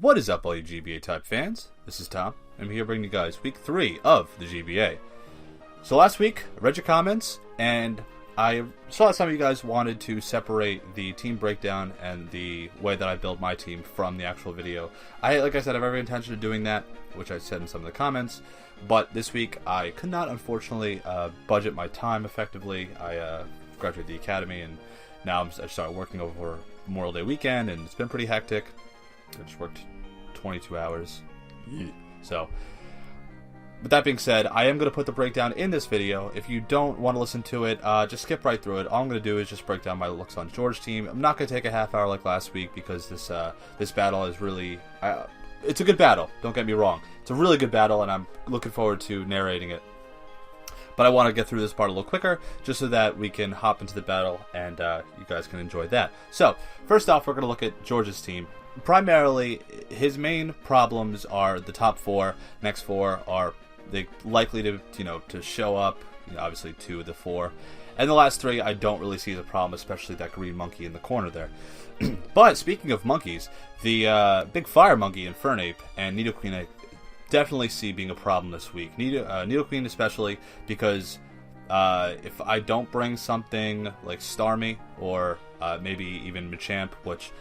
What is up, all you GBA type fans? This is Tom. I'm here bringing you guys week 3 of the GBA. So last week, I read your comments, and I saw some of you guys wanted to separate the team breakdown and the way that I build my team from the actual video. Like I said, I have every intention of doing that, which I said in some of the comments. But this week, I could not, unfortunately, budget my time effectively. I graduated the academy, and now I started working over Memorial Day weekend, and it's been pretty hectic. I just worked 22 hours. So, with that being said, I am going to put the breakdown in this video. If you don't want to listen to it, just skip right through it. All I'm going to do is just break down my looks on George team. I'm not going to take a half hour like last week because this battle is really... it's a good battle, don't get me wrong. It's a really good battle, and I'm looking forward to narrating it. But I want to get through this part a little quicker, just so that we can hop into the battle, and you guys can enjoy that. So, first off, we're going to look at George's team. Primarily, his main problems are the top 4. Next 4 are likely to show up. Obviously, 2 of the 4. And the last 3, I don't really see the problem, especially that green monkey in the corner there. But, speaking of monkeys, the big fire monkey, Infernape, and Nidoqueen, I definitely see being a problem this week. Nidoqueen especially, because if I don't bring something like Starmie, or maybe even Machamp, which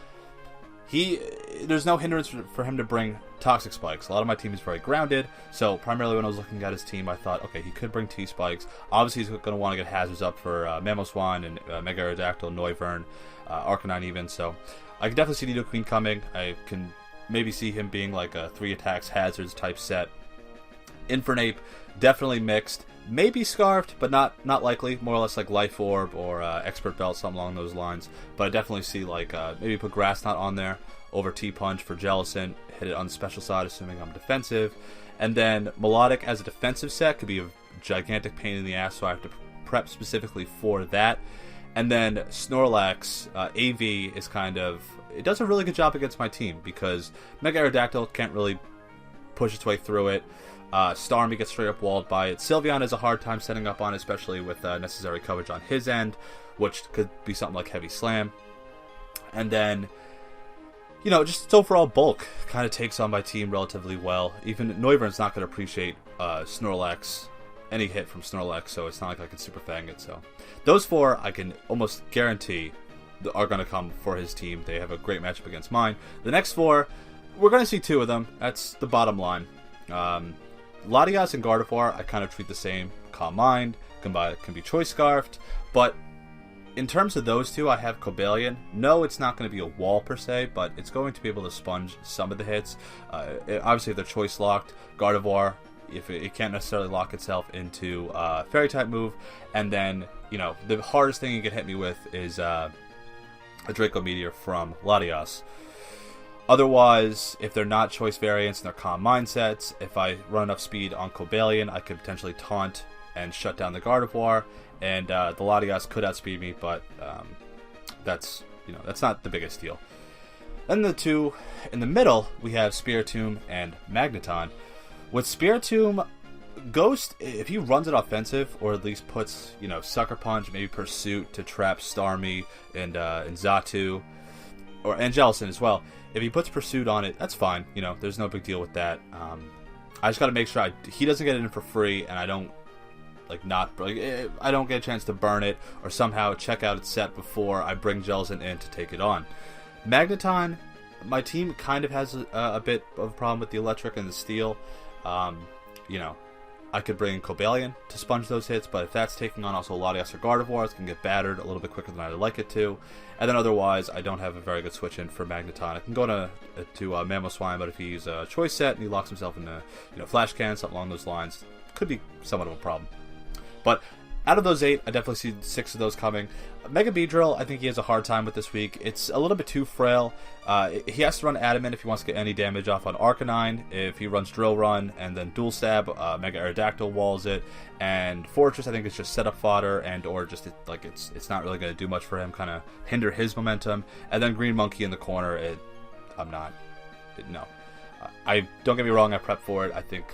there's no hindrance for him to bring Toxic Spikes. A lot of my team is very grounded, so primarily when I was looking at his team, I thought, okay, he could bring T-Spikes. Obviously, he's going to want to get hazards up for Mamoswine and Mega Aerodactyl, Noivern, Arcanine even, so I can definitely see Nidoqueen coming. I can maybe see him being like a 3 attacks hazards type set. Infernape, definitely mixed. Maybe Scarfed, but not likely. More or less like Life Orb or Expert Belt, something along those lines. But I definitely see like maybe put Grass Knot on there over T-Punch for Jellicent. Hit it on the special side, assuming I'm defensive. And then Melodic as a defensive set could be a gigantic pain in the ass, so I have to prep specifically for that. And then Snorlax, AV is kind of... It does a really good job against my team because Mega Aerodactyl can't really push its way through it. Starmie gets straight up walled by it. Sylveon has a hard time setting up on it, especially with necessary coverage on his end, which could be something like Heavy Slam. And then, just its overall bulk kind of takes on my team relatively well. Even Noivern's not going to appreciate Snorlax, any hit from Snorlax, so it's not like I can Super Fang it. So those 4 I can almost guarantee are going to come for his team. They have a great matchup against mine. The next 4, we're going to see 2 of them. That's the bottom line. Latias and Gardevoir, I kind of treat the same. Calm Mind, can be Choice Scarfed, but in terms of those 2, I have Cobalion. No, it's not going to be a wall per se, but it's going to be able to sponge some of the hits. Obviously, if they're Choice Locked, Gardevoir, if it can't necessarily lock itself into a Fairy-type move, and then, the hardest thing you can hit me with is a Draco Meteor from Latias. Otherwise, if they're not choice variants and they're calm mindsets, if I run enough speed on Cobalion, I could potentially taunt and shut down the Gardevoir, and the Latias could outspeed me, but that's not the biggest deal. Then the 2 in the middle, we have Spiritomb and Magneton. With Spiritomb, Ghost, if he runs it offensive, or at least puts, Sucker Punch, maybe Pursuit to trap Starmie and Xatu, and Jellicent as well. If he puts Pursuit on it, that's fine. There's no big deal with that. I just got to make sure he doesn't get it in for free, and I don't I don't get a chance to burn it or somehow check out its set before I bring Jellicent in to take it on. Magneton, my team kind of has a bit of a problem with the electric and the steel. I could bring Cobalion to sponge those hits, but if that's taking on also Latias or Gardevoir, it's going to get battered a little bit quicker than I'd like it to. And then otherwise, I don't have a very good switch in for Magneton. I can go to Mamoswine, but if he's a choice set and he locks himself into Flash Cannon, something along those lines, could be somewhat of a problem. But out of those 8, I definitely see 6 of those coming. Mega Beedrill, I think he has a hard time with this week. It's a little bit too frail. He has to run Adamant if he wants to get any damage off on Arcanine. If he runs Drill Run and then Dual Stab, Mega Aerodactyl walls it. And Fortress, I think it's just setup fodder, and or just it's not really going to do much for him, kind of hinder his momentum. And then Green Monkey in the corner, no. I don't get me wrong, I prep for it. I think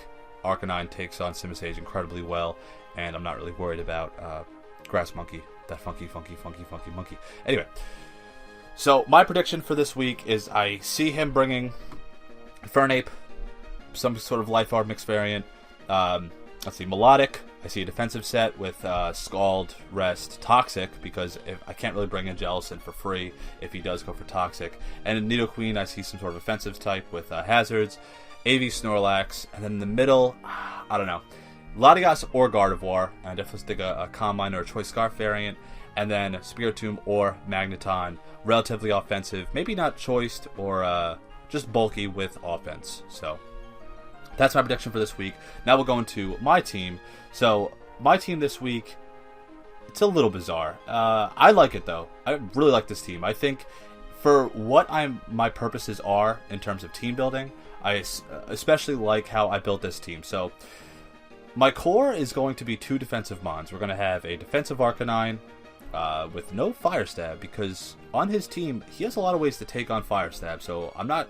Arcanine takes on Simisage incredibly well, and I'm not really worried about Grass Monkey. That funky monkey. Anyway, so my prediction for this week is I see him bringing Infernape, some sort of Life Orb mixed variant. Let's see, Melodic. I see a defensive set with Scald, Rest, Toxic, because I can't really bring in Jellicent for free if he does go for Toxic. And in Nidoqueen, I see some sort of offensive type with Hazards, AV Snorlax, and then in the middle, I don't know, Latias or Gardevoir, and I definitely stick a Combine or a Choice Scarf variant, and then Spiritomb or Magneton, relatively offensive, maybe not choiced or just bulky with offense. So that's my prediction for this week. Now we'll go into my team. So my team this week, it's a little bizarre. I like it though. I really like this team. I think for what my purposes are in terms of team building, I especially like how I built this team. So my core is going to be 2 defensive Mons. We're going to have a defensive Arcanine with no Fire Stab, because on his team he has a lot of ways to take on Fire Stab. So I'm not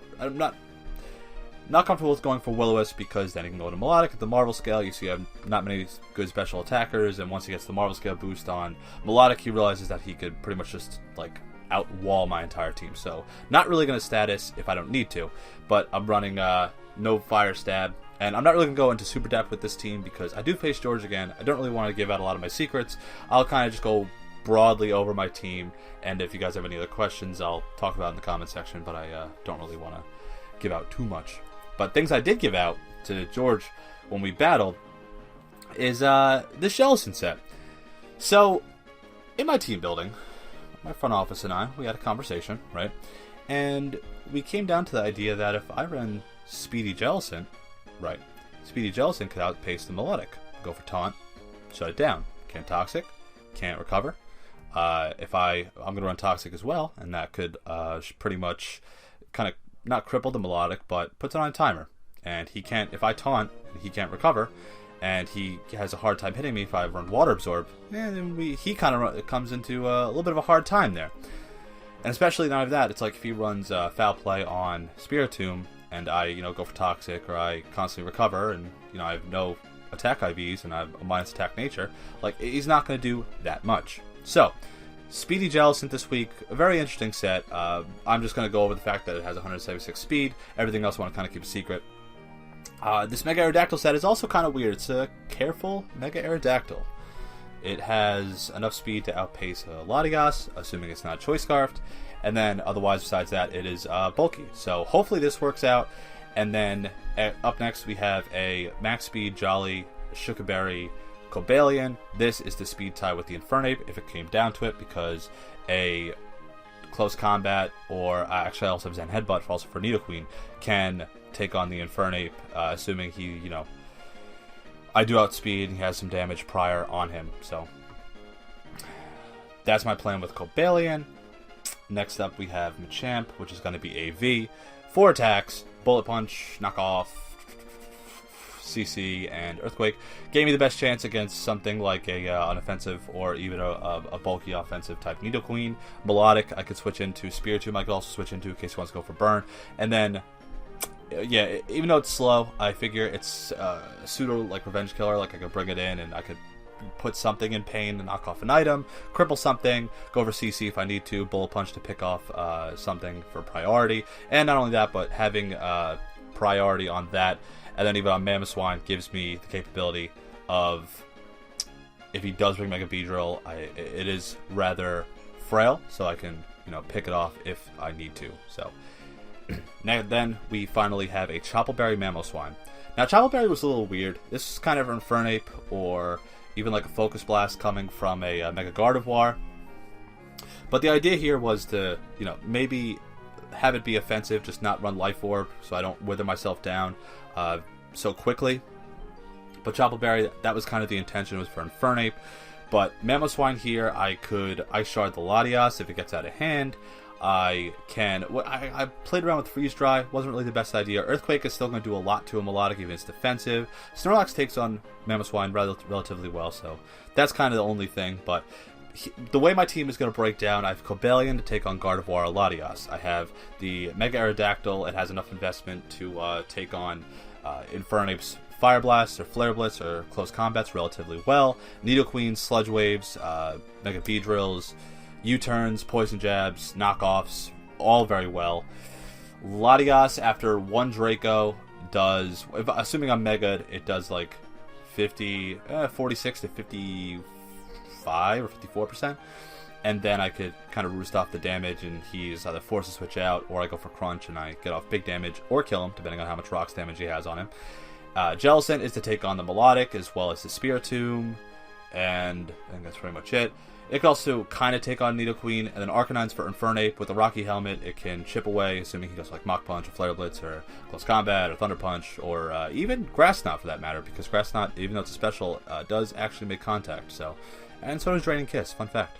comfortable with going for Will-O-Wisp, because then he can go to Melodic at the Marvel scale. You see, I have not many good special attackers, and once he gets the Marvel scale boost on Melodic, he realizes that he could pretty much just like outwall my entire team. So not really going to status if I don't need to, but I'm running no Fire Stab, and I'm not really going to go into super depth with this team because I do face George again. I don't really want to give out a lot of my secrets. I'll kind of just go broadly over my team, and if you guys have any other questions, I'll talk about it in the comment section, but I don't really want to give out too much. But things I did give out to George when we battled is this Jellicent set. So, in my team building, my front office and I, we had a conversation, right? And we came down to the idea that if I ran Speedy Jellicent, right, Speedy Jellicent could outpace the Melodic. Go for Taunt, shut it down. Can't Toxic, can't Recover. I'm going to run Toxic as well, and that could pretty much kind of not cripple the Melodic, but puts it on a timer. And he can't, if I taunt, he can't recover, and he has a hard time hitting me if I run Water Absorb. And then he kind of comes into a little bit of a hard time there. And especially not only that, it's like if he runs Foul Play on Spiritomb, and I, go for Toxic, or I constantly recover, and, I have no attack IVs, and I have a minus attack nature, like, he's not going to do that much. So, Speedy Jellicent this week, a very interesting set. I'm just going to go over the fact that it has 176 speed. Everything else I want to kind of keep a secret. This Mega Aerodactyl set is also kind of weird. It's a careful Mega Aerodactyl. It has enough speed to outpace Latias, assuming it's not Choice Scarfed. And then otherwise, besides that, it is bulky. So hopefully this works out. And then up next, we have a max speed Jolly Shukaberry Cobalion. This is the speed tie with the Infernape if it came down to it, because a close combat, or actually I also have Zen Headbutt also for Nidoqueen, can take on the Infernape, assuming he, I do outspeed and he has some damage prior on him. So that's my plan with Cobalion. Next up we have Machamp, which is going to be AV. 4 attacks, Bullet Punch, Knock Off, CC, and Earthquake. Gave me the best chance against something like an offensive or even a bulky offensive type Nidoqueen. Melodic I could switch into. Spiritomb I could also switch into in case he wants to go for Burn. And then, yeah, even though it's slow, I figure it's a pseudo like Revenge Killer. Like I could bring it in and I could put something in pain and knock off an item, cripple something, go over CC if I need to, Bullet Punch to pick off something for priority. And not only that, but having priority on that, and then even on Mamoswine gives me the capability of, if he does bring Mega Beedrill, it is rather frail, so I can pick it off if I need to. So now then we finally have a Choppleberry Mamoswine. Now Choppleberry was a little weird. This is kind of an Infernape or even like a Focus Blast coming from a Mega Gardevoir. But the idea here was to maybe have it be offensive, just not run Life Orb so I don't wither myself down so quickly. But Choppleberry, that was kind of the intention, was for Infernape. But Mamoswine here, I could Ice Shard the Latias if it gets out of hand. I played around with Freeze Dry, wasn't really the best idea. Earthquake is still going to do a lot to a Melodic, even if it's defensive. Snorlax takes on Mamoswine relatively well, so that's kind of the only thing. But the way my team is going to break down, I have Cobalion to take on Gardevoir or Latias. I have the Mega Aerodactyl. It has enough investment to take on Infernape's Fire Blasts or Flare Blitz or Close Combats relatively well. Nidoqueen, Sludge Waves, Mega Beedrills, U-turns, Poison Jabs, Knockoffs, all very well. Latias after one Draco does, assuming I'm Mega, it does like 46 to 55 or 54%. And then I could kind of roost off the damage, and he's either forced to switch out, or I go for Crunch and I get off big damage, or kill him, depending on how much Rocks damage he has on him. Jellicent is to take on the Melodic, as well as the Spiritomb, and I think that's pretty much it. It can also kind of take on Nidoqueen, and then Arcanines for Infernape. With the Rocky Helmet, it can chip away, assuming he goes like Mach Punch, or Flare Blitz, or Close Combat, or Thunder Punch, or even Grass Knot for that matter, because Grass Knot, even though it's a special, does actually make contact. So, and so does Draining Kiss, fun fact.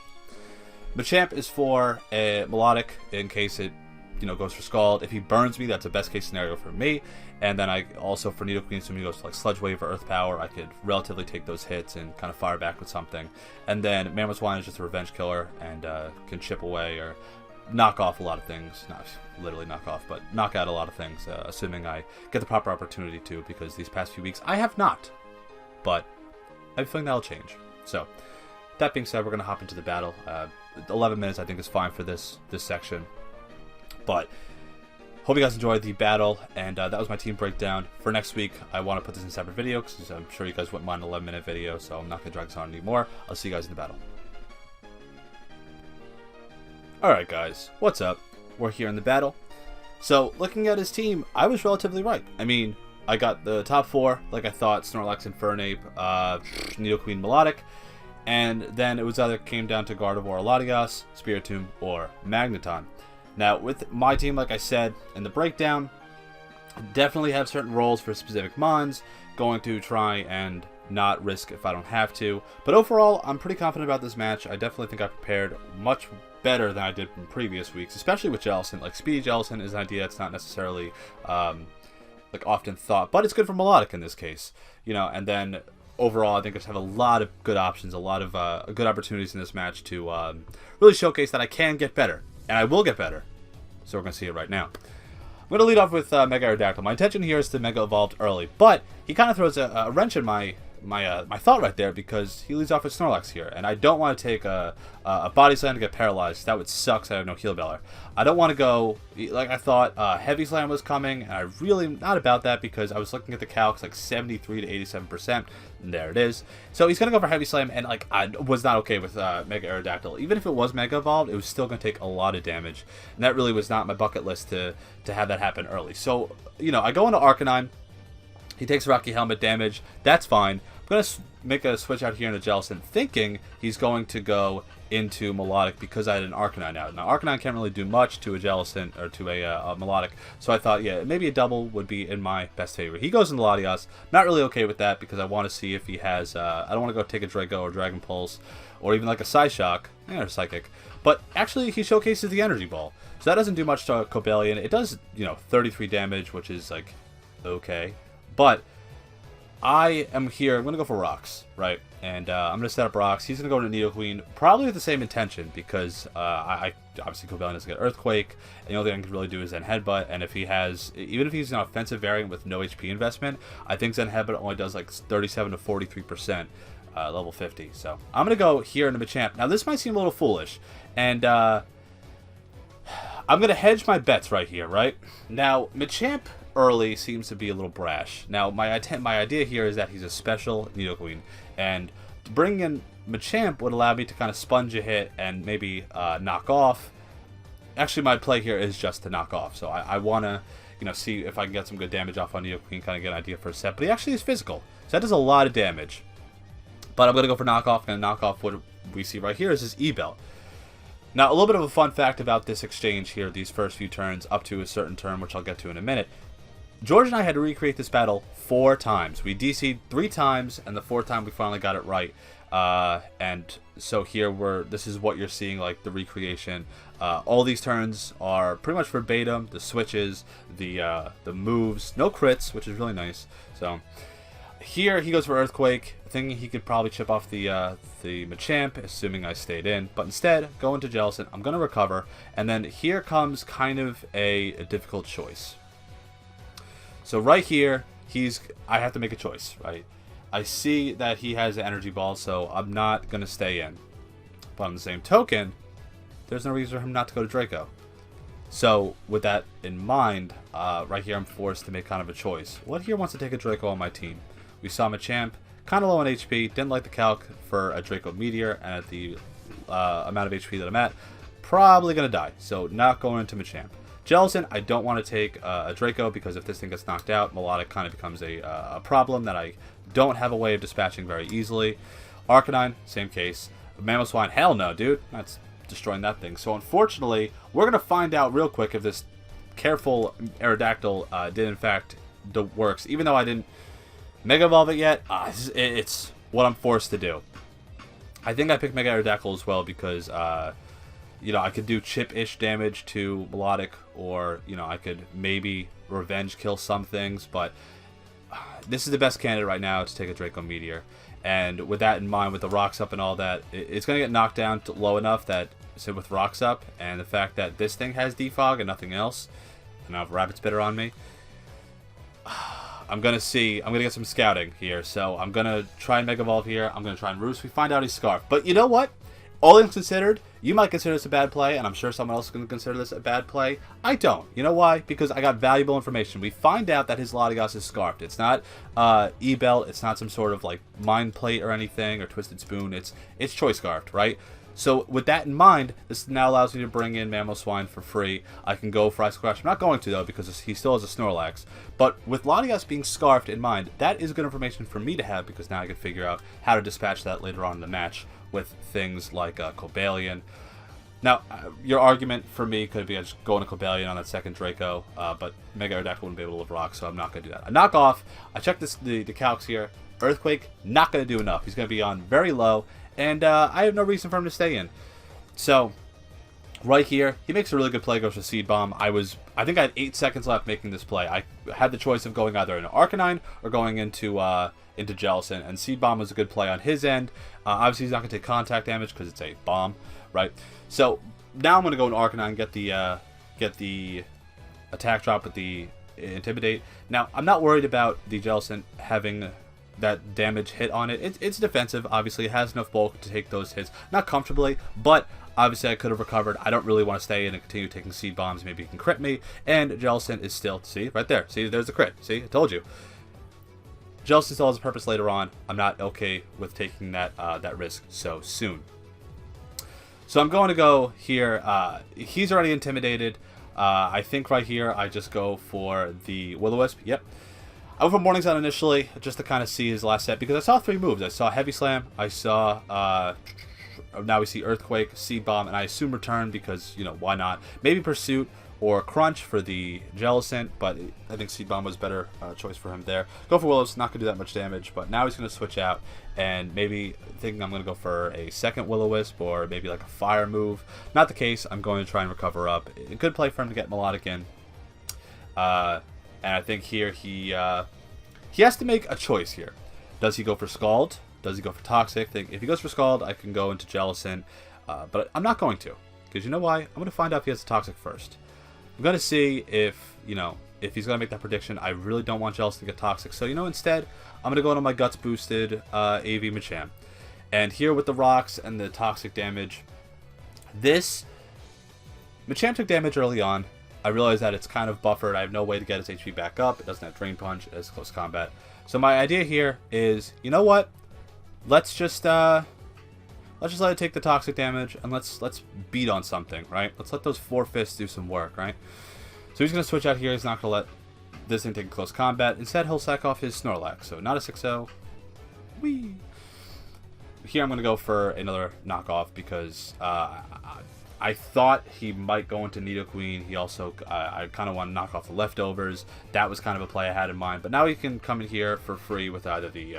Machamp is for a Melodic in case it, goes for Scald. If he burns me, that's the best case scenario for me. And then I also, for Nidoqueen, assuming he goes to like Sludge Wave or Earth Power, I could relatively take those hits and kind of fire back with something. And then Mamoswine is just a revenge killer and can chip away or knock off a lot of things. Not literally knock off, but knock out a lot of things, assuming I get the proper opportunity to, because these past few weeks I have not. But I have a feeling that'll change. So, that being said, we're going to hop into the battle. 11 minutes I think is fine for this section. But hope you guys enjoyed the battle, and that was my team breakdown. For next week, I want to put this in a separate video, because I'm sure you guys wouldn't mind an 11-minute video, so I'm not going to drag this on anymore. I'll see you guys in the battle. Alright guys, what's up? We're here in the battle. So, looking at his team, I was relatively right. I mean, I got the top 4, like I thought: Snorlax, Infernape, Nidoqueen, Melodic. And then it was either came down to Gardevoir, Latias, Spiritomb, or Magneton. Now, with my team, like I said in the breakdown, definitely have certain roles for specific mons. Going to try and not risk if I don't have to. But overall, I'm pretty confident about this match. I definitely think I prepared much better than I did in previous weeks, especially with Jellicent. Like, Speedy Jellicent is an idea that's not necessarily often thought, but it's good for Melodic in this case. And then overall, I think I just have a lot of good options, a lot of good opportunities in this match to really showcase that I can get better. And I will get better. So we're going to see it right now. I'm going to lead off with Mega Aerodactyl. My intention here is to Mega Evolved early, but he kind of throws a wrench in my thought right there, because he leads off with Snorlax here, and I don't want to take a Body Slam to get paralyzed. That would suck, so I have no Heal Beller. I don't want to go, like I thought Heavy Slam was coming, and I really not about that, because I was looking at the calcs, like 73 to 87%, and there it is. So he's going to go for Heavy Slam, and like I was not okay with Mega Aerodactyl. Even if it was Mega Evolved, it was still going to take a lot of damage, and that really was not my bucket list to have that happen early. So, I go into Arcanine. He takes Rocky Helmet damage. That's fine. I'm going to make a switch out here into Jellicent, thinking he's going to go into Melodic because I had an Arcanine out. Now, Arcanine can't really do much to a Jellicent or to a Melodic, so I thought, yeah, maybe a double would be in my best favor. He goes into Latias. Not really okay with that, because I want to see if he has... I don't want to go take a Draco or Dragon Pulse, or even like a Psyshock, or Psychic. But actually, he showcases the Energy Ball. So that doesn't do much to Cobalion. It does, 33 damage, which is, like, okay. But I am here. I'm going to go for Rocks, right? And I'm going to set up Rocks. He's going to go to Nidoqueen, probably with the same intention, because I obviously Cobalion doesn't get Earthquake, and the only thing I can really do is Zen Headbutt. And if he has, even if he's an offensive variant with no HP investment, I think Zen Headbutt only does like 37 to 43%. Level 50. So I'm going to go here into Machamp. Now, this might seem a little foolish, and I'm going to hedge my bets right here, right? Now, Machamp early seems to be a little brash. Now, my idea here is that he's a special Nidoqueen, and bringing in Machamp would allow me to kind of sponge a hit and maybe knock off. Actually, my play here is just to knock off, so I want to, see if I can get some good damage off on Nidoqueen, kind of get an idea for a set. But he actually is physical, so that does a lot of damage. But I'm going to go for knockoff, and knockoff what we see right here is his E-Belt. Now, a little bit of a fun fact about this exchange here, these first few turns, up to a certain turn, which I'll get to in a minute. George and I had to recreate this battle 4 times. We DC'd 3 times, and the 4th time we finally got it right. And so here this is what you're seeing, like the recreation. All these turns are pretty much verbatim. The switches, the moves, no crits, which is really nice. So here he goes for Earthquake, thinking he could probably chip off the Machamp, assuming I stayed in. But instead, go into Jellicent. I'm going to recover. And then here comes kind of a difficult choice. So right here, I have to make a choice, right? I see that he has an Energy Ball, so I'm not going to stay in. But on the same token, there's no reason for him not to go to Draco. So with that in mind, right here I'm forced to make kind of a choice. What here wants to take a Draco on my team? We saw Machamp, kind of low on HP, didn't like the calc for a Draco Meteor, and at the amount of HP that I'm at, probably going to die. So not going into Machamp. Jellicent, I don't want to take a Draco because if this thing gets knocked out, Melodic kind of becomes a problem that I don't have a way of dispatching very easily. Arcanine, same case. Mamoswine, hell no, dude. That's destroying that thing. So unfortunately, we're going to find out real quick if this careful Aerodactyl did in fact works. Even though I didn't Mega Evolve it yet, it's what I'm forced to do. I think I picked Mega Aerodactyl as well because, you know, I could do chip-ish damage to Melodic, or, you know, I could maybe revenge kill some things, but this is the best candidate right now to take a Draco Meteor. And with that in mind, with the rocks up and all that, it's going to get knocked down to low enough that, so with rocks up, and the fact that this thing has defog and nothing else, and I have Rabbit Spitter on me, I'm going to get some scouting here. So I'm going to try and Mega Evolve here. I'm going to try and Roost. We find out he's Scarf. But you know what? All things considered, you might consider this a bad play, and I'm sure someone else is going to consider this a bad play. I don't. You know why? Because I got valuable information. We find out that his Latios is Scarfed. It's not E-Belt. It's not some sort of like Mind Plate or anything, or Twisted Spoon. It's Choice Scarfed, right? So with that in mind, this now allows me to bring in Mamoswine for free. I can go for Ice Crash. I'm not going to, though, because he still has a Snorlax. But with Latios being Scarfed in mind, that is good information for me to have, because now I can figure out how to dispatch that later on in the match with things like Cobalion. Now, your argument for me could be I just go into Cobalion on that second Draco, but Mega Aerodactyl wouldn't be able to live rock, so I'm not going to do that. A knockoff, I checked the calcs here. Earthquake, not going to do enough. He's going to be on very low, and I have no reason for him to stay in. So, right here, he makes a really good play, goes for Seed Bomb. I think I had 8 seconds left making this play. I had the choice of going either into Arcanine or going into Jellicent, and Seed Bomb was a good play on his end. Obviously, he's not going to take contact damage because it's a bomb, right? So, now I'm going to go into Arcanine, get the attack drop with the Intimidate. Now, I'm not worried about the Jellicent having that damage hit on it. It's defensive. Obviously, it has enough bulk to take those hits. Not comfortably, but obviously I could have recovered. I don't really want to stay in and continue taking Seed Bombs. Maybe he can crit me. And Jellicent is still, see, right there. See, there's the crit. See, I told you. Jellicent still has a purpose later on. I'm not okay with taking that risk so soon. So I'm going to go here. He's already intimidated. I think right here I just go for the Will-O-Wisp. Yep. I went for Morning Sun initially just to kind of see his last set because I saw 3 moves. I saw Heavy Slam, I saw, now we see Earthquake, Seed Bomb, and I assume Return because, you know, why not? Maybe Pursuit or Crunch for the Jellicent, but I think Seed Bomb was a better choice for him there. Go for Will-O-Wisp, not going to do that much damage, but now he's going to switch out and maybe thinking I'm going to go for a second Will-O-Wisp or maybe like a Fire move. Not the case. I'm going to try and recover up. A good play for him to get Melodic in. And I think here he has to make a choice here. Does he go for Scald? Does he go for Toxic? If he goes for Scald, I can go into Jellicent. But I'm not going to. Because you know why? I'm going to find out if he has a Toxic first. I'm going to see if, you know, if he's going to make that prediction. I really don't want Jellicent to get Toxic. So, you know, instead, I'm going to go into my Guts boosted AV Machamp. And here with the rocks and the Toxic damage, this Machamp took damage early on. I realize that it's kind of buffered. I have no way to get his HP back up. It doesn't have Drain Punch. It has Close Combat. So my idea here is, you know what? Let's just let it take the Toxic damage and let's beat on something, right? Let's let those 4 fists do some work, right? So he's gonna switch out here. He's not gonna let this thing take Close Combat. Instead, he'll sack off his Snorlax. So not a 6-0. Whee! Here I'm gonna go for another knockoff because I thought he might go into Nidoqueen. He also, I kind of want to knock off the Leftovers. That was kind of a play I had in mind. But now he can come in here for free with either the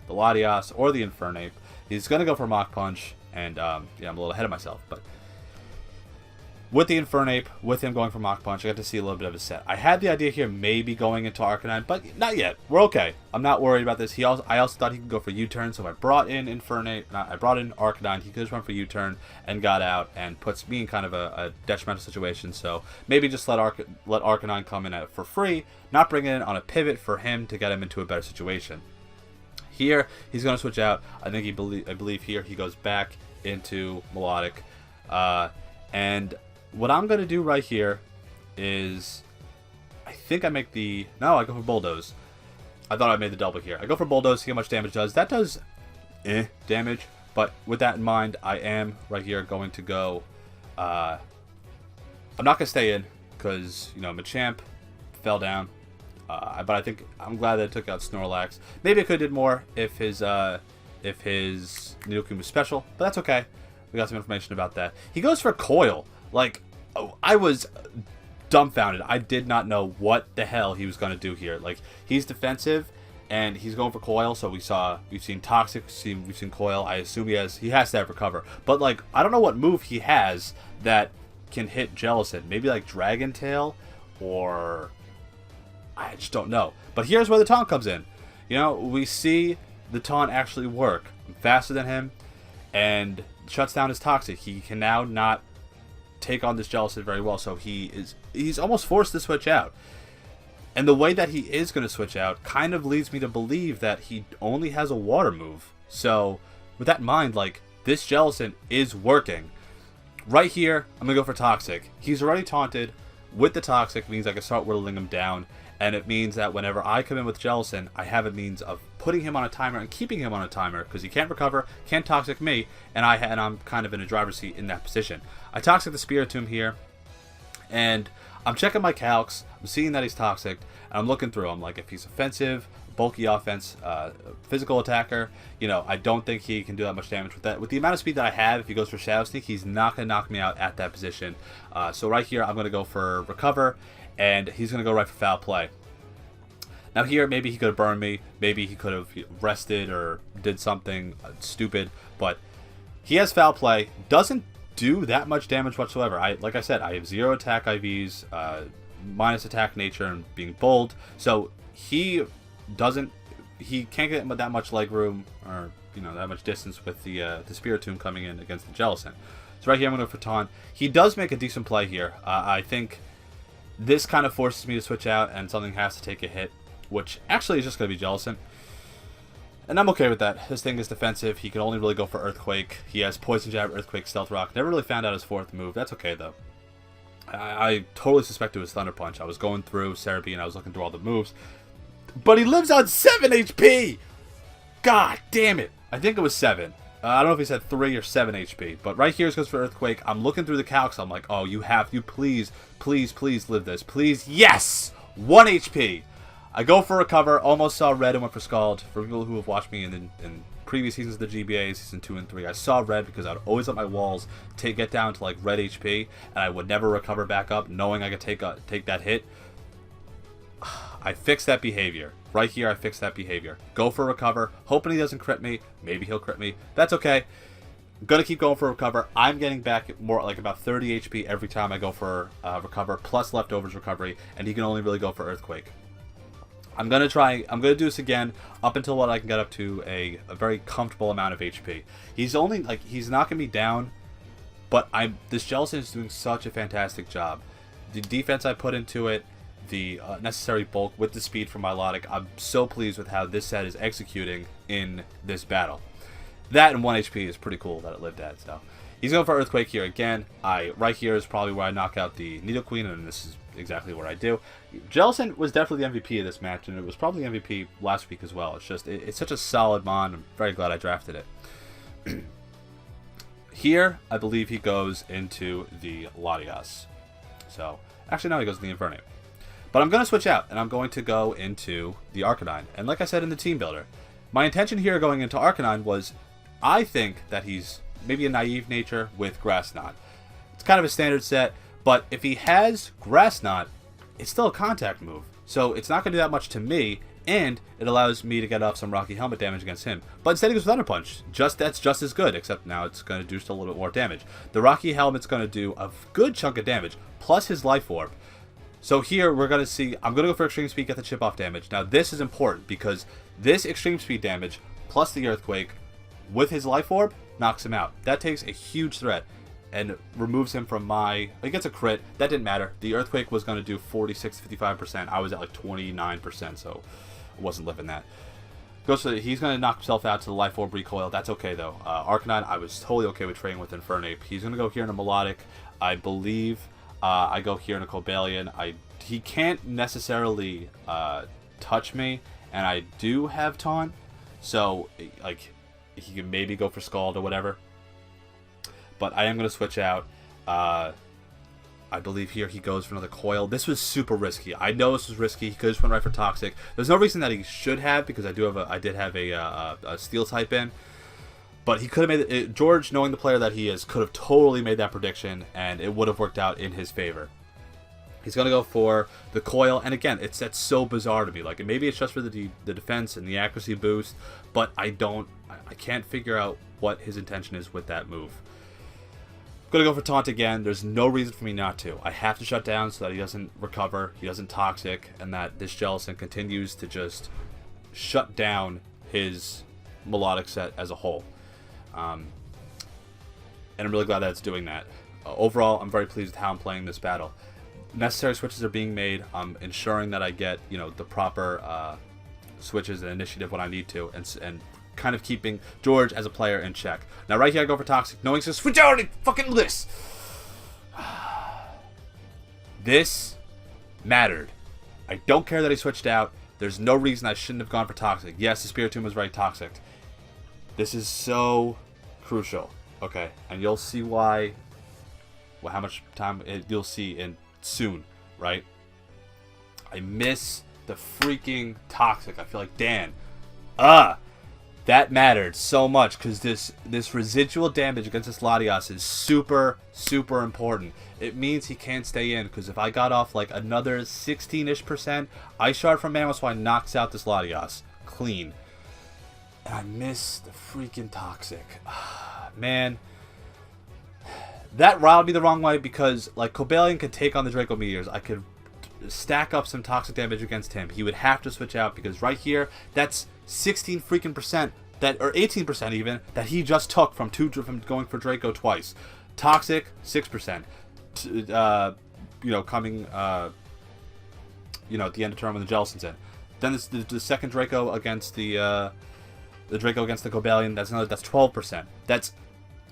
Latios or the Infernape. He's going to go for Mach Punch, and yeah, I'm a little ahead of myself. But with the Infernape, with him going for Mach Punch, I got to see a little bit of his set. I had the idea here maybe going into Arcanine, but not yet. We're okay. I'm not worried about this. I also thought he could go for U-turn, so I brought in I brought in Arcanine. He could just run for U-turn and got out and puts me in kind of a detrimental situation. So maybe just let Arcanine come in for free, not bring it in on a pivot for him to get him into a better situation. Here, he's going to switch out. I think I believe here he goes back into Melodic. And what I'm going to do right here is... I think I make the... No, I go for Bulldoze. I thought I made the double here. I go for Bulldoze, see how much damage it does. That does damage, but with that in mind, I am right here going to go... I'm not going to stay in, because, you know, Machamp fell down. But I think I'm glad that it took out Snorlax. Maybe it could have did more if his Nidoking was special, but that's okay. We got some information about that. He goes for Coil. Like, I was dumbfounded. I did not know what the hell he was going to do here. Like, he's defensive and he's going for Coil. So we've seen Toxic, we've seen Coil. I assume he has to have Recover. But like, I don't know what move he has that can hit Jellicent. Maybe like Dragon Tail, or I just don't know. But here's where the taunt comes in. You know, we see the taunt actually work. I'm faster than him and shuts down his Toxic. He can now not take on this Jellicent very well, so he's almost forced to switch out. And the way that he is going to switch out kind of leads me to believe that he only has a water move. So with that in mind, like, this Jellicent is working. Right here, I'm going to go for Toxic. He's already taunted. With the Toxic means I can start whittling him down, and it means that whenever I come in with Jellicent, I have a means of putting him on a timer and keeping him on a timer, because he can't recover, can't Toxic me, and I'm kind of in a driver's seat in that position. I Toxic the Spiritomb here, and I'm checking my calcs. I'm seeing that he's Toxic, and I'm looking through him. Like, if he's offensive, bulky offense, physical attacker, you know, I don't think he can do that much damage with that. With the amount of speed that I have, if he goes for Shadow Sneak, he's not going to knock me out at that position. So right here, I'm going to go for Recover, and he's going to go right for Foul Play. Now here, maybe he could have burned me, maybe he could have rested or did something stupid, but he has Foul Play, doesn't do that much damage whatsoever. Like I said, I have 0 attack IVs, minus attack nature and being bold, so he can't get that much leg room, or, you know, that much distance with the Spiritomb coming in against the Jellicent. So right here, I'm going to go for Taunt. He does make a decent play here. I think this kind of forces me to switch out, and something has to take a hit, which actually is just going to be Jellicent. And I'm okay with that. This thing is defensive. He can only really go for Earthquake. He has Poison Jab, Earthquake, Stealth Rock. Never really found out his 4th move. That's okay, though. I totally suspect it was Thunder Punch. I was going through Cerebi and I was looking through all the moves. But he lives on 7 HP! God damn it! I think it was 7. I don't know if he said 3 or 7 HP. But right here it goes for Earthquake. I'm looking through the calcs. I'm like, oh, you please, please, please live this. Please, yes! 1 HP! I go for Recover. Almost saw red and went for Scald. For people who have watched me in previous seasons of the GBA, season 2 and 3, I saw red because I would always let my walls get down to like red HP, and I would never recover back up, knowing I could take that hit. I fixed that behavior. Right here, I fixed that behavior. Go for Recover, hoping he doesn't crit me. Maybe he'll crit me. That's okay. I'm gonna keep going for Recover. I'm getting back more like about 30 HP every time I go for Recover, plus Leftovers Recovery, and he can only really go for Earthquake. I'm gonna do this again up until what I can get up to a very comfortable amount of HP. He's not gonna be down, but this Jellicent is doing such a fantastic job. The defense I put into it, the necessary bulk with the speed from Milotic, I'm so pleased with how this set is executing in this battle. That and 1 HP is pretty cool that it lived at. So he's going for Earthquake here again. Right here is probably where I knock out the Nidoqueen, and this is exactly what I do. Jellicent was definitely the MVP of this match, and it was probably the MVP last week as well. It's just, it's such a solid mon. I'm very glad I drafted it. Here, I believe he goes into the Latias. So, actually, no, he goes to the Infernape. But I'm going to switch out, and I'm going to go into the Arcanine. And like I said in the Team Builder, my intention here going into Arcanine was, I think that he's maybe a naive nature with Grass Knot. It's kind of a standard set, but if he has Grass Knot, it's still a contact move. So it's not going to do that much to me, and it allows me to get off some Rocky Helmet damage against him. But instead he goes Thunder Punch. That's just as good, except now it's going to do just a little bit more damage. The Rocky Helmet's going to do a good chunk of damage, plus his Life Orb. So here we're going to see, I'm going to go for Extreme Speed, get the chip off damage. Now this is important, because this Extreme Speed damage, plus the Earthquake, with his Life Orb, knocks him out. That takes a huge threat and removes him from he gets a crit. That didn't matter. The Earthquake was going to do 46 to 55%. I was at like 29%, so I wasn't living that. He's going to knock himself out to the Life Orb recoil. That's okay, though. Arcanine, I was totally okay with trading with Infernape. He's going to go here in a Melodic. I believe I go here in a Cobalion. He can't necessarily touch me, and I do have taunt, so like he can maybe go for Scald or whatever. But I am going to switch out. I believe here he goes for another Coil. This was super risky. I know this was risky. He could have just went right for Toxic. There's no reason that he should have, because I did have a Steel type in. But he could have made it. George, knowing the player that he is, could have totally made that prediction, and it would have worked out in his favor. He's going to go for the Coil, and again, that's so bizarre to me. Like, maybe it's just for the defense and the accuracy boost, but I can't figure out what his intention is with that move. I'm going to go for Taunt again. There's no reason for me not to. I have to shut down so that he doesn't recover, he doesn't Toxic, and that this Jellicent continues to just shut down his Melodic set as a whole. And I'm really glad that it's doing that. Overall, I'm very pleased with how I'm playing this battle. Necessary switches are being made. I'm ensuring that I get, the proper switches and initiative when I need to, and kind of keeping George as a player in check. Now right here I go for Toxic, knowing he's going to switch out and fucking this. This mattered. I don't care that he switched out. There's no reason I shouldn't have gone for Toxic. Yes, the Spirit Tomb was very toxic. This is so crucial. Okay, and you'll see why. Well, how much time you'll see in soon, right? I miss the freaking Toxic. I feel like Dan. That mattered so much, because this residual damage against this Latias is super, super important. It means he can't stay in, because if I got off like another 16-ish%, Ice Shard from Mamoswine knocks out this Latias clean. And I miss the freaking Toxic. Man. That riled me the wrong way, because like Cobalion could take on the Draco Meteors. I could stack up some Toxic damage against him. He would have to switch out, because right here, that's 16 freaking percent, or 18% even, that he just took from going for Draco twice. Toxic, 6%. Coming at the end of turn when the Jellicent's in. Then the second Draco against the Draco against the Cobalion, that's 12%. That's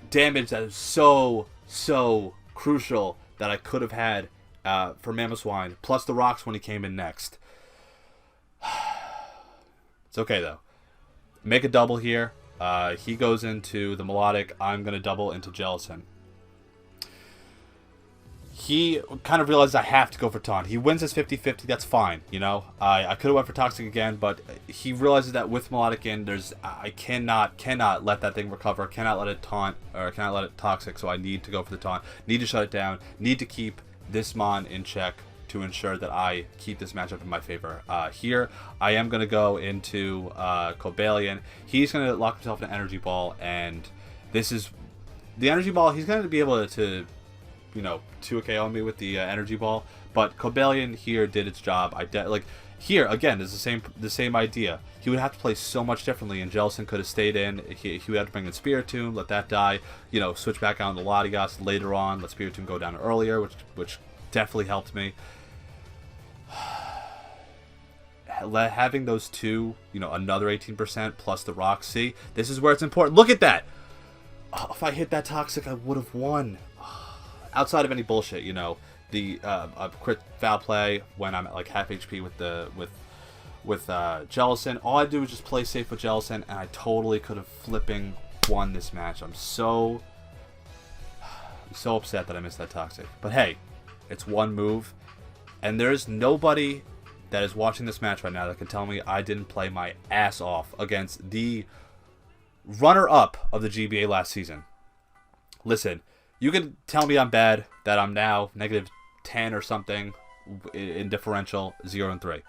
damage that is so crucial that I could have had for Mamoswine, plus the rocks when he came in next. It's okay though. Make a double here. He goes into the Melodic. I'm going to double into Jellicent. He kind of realizes I have to go for Taunt. He wins his 50-50. That's fine, I could have went for Toxic again, but he realizes that with Melodic in, I cannot let that thing recover. Cannot let it Taunt, or cannot let it Toxic. So I need to go for the Taunt. Need to shut it down. Need to keep this Mon in check to ensure that I keep this matchup in my favor. Here, I am going to go into Cobalion. He's going to lock himself in an Energy Ball, and this is the Energy Ball. He's going to be able to 2KO me with the Energy Ball, but Cobalion here did its job. Here again is the same idea. He would have to play so much differently, and Jellicent could have stayed in. He would have to bring in Spirit Tomb, let that die. Switch back out into Latias later on. Let Spirit Tomb go down earlier, which definitely helped me. Having those two, another 18% plus the rock. See, this is where it's important. Look at that. If I hit that Toxic, I would have won. Outside of any bullshit, the crit foul play when I'm at like half HP with Jellicent. All I do is just play safe with Jellicent, and I totally could have flipping won this match. I'm so upset that I missed that Toxic. But hey, it's one move, and there's nobody that is watching this match right now that can tell me I didn't play my ass off against the runner-up of the GBA last season. Listen, you can tell me I'm bad, that I'm now -10 or something in differential 0-3.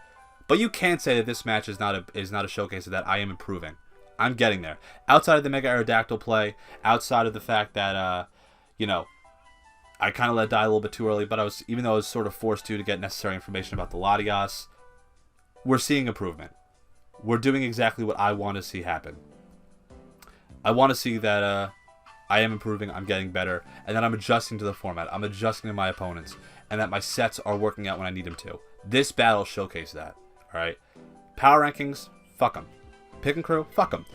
But you can't say that this match is not a showcase of that I am improving. I'm getting there. Outside of the Mega Aerodactyl play, outside of the fact that I kind of let it die a little bit too early, but even though I was sort of forced to get necessary information about the Latias, we're seeing improvement. We're doing exactly what I want to see happen. I want to see that I am improving, I'm getting better, and that I'm adjusting to the format. I'm adjusting to my opponents, and that my sets are working out when I need them to. This battle showcased that. Alright? Power rankings, fuck them. Pick and crew, fuck them.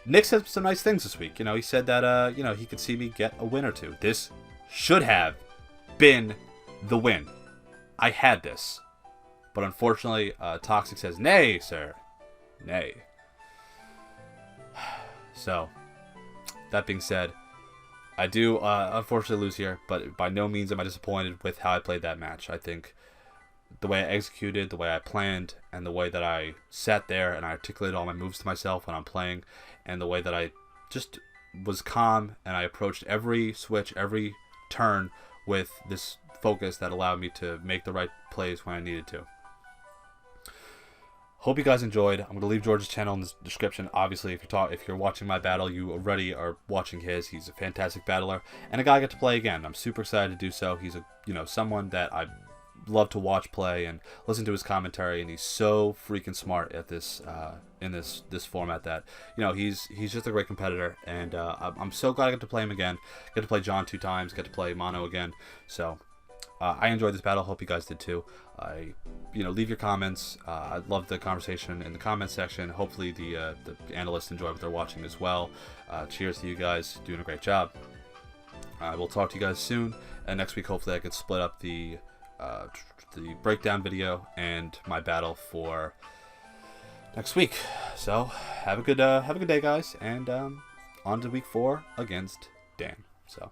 Nick said some nice things this week. He said that he could see me get a win or two. This should have been the win. I had this. But unfortunately, Toxic says, nay, sir. Nay. So, that being said, I do unfortunately lose here, but by no means am I disappointed with how I played that match. I think the way I executed, the way I planned, and the way that I sat there and I articulated all my moves to myself when I'm playing, and the way that I just was calm and I approached every switch, every turn with this focus that allowed me to make the right plays when I needed to. Hope you guys enjoyed. I'm going to leave George's channel in the description. Obviously, if you're watching my battle, you already are watching his. He's a fantastic battler and a guy I get to play again. I'm super excited to do so. He's someone that I love to watch play and listen to his commentary, and he's so freaking smart at this in this format that he's just a great competitor, and I'm so glad I get to play him again. Get to play John 2 times. Get to play Mono again. So I enjoyed this battle. Hope you guys did too. Leave your comments. I'd love the conversation in the comment section. Hopefully the analysts enjoy what they're watching as well. Cheers to you guys, doing a great job. We'll talk to you guys soon, and next week hopefully I could split up the breakdown video and my battle for next week. So have a good day, guys, and on to week 4 against Dan. So.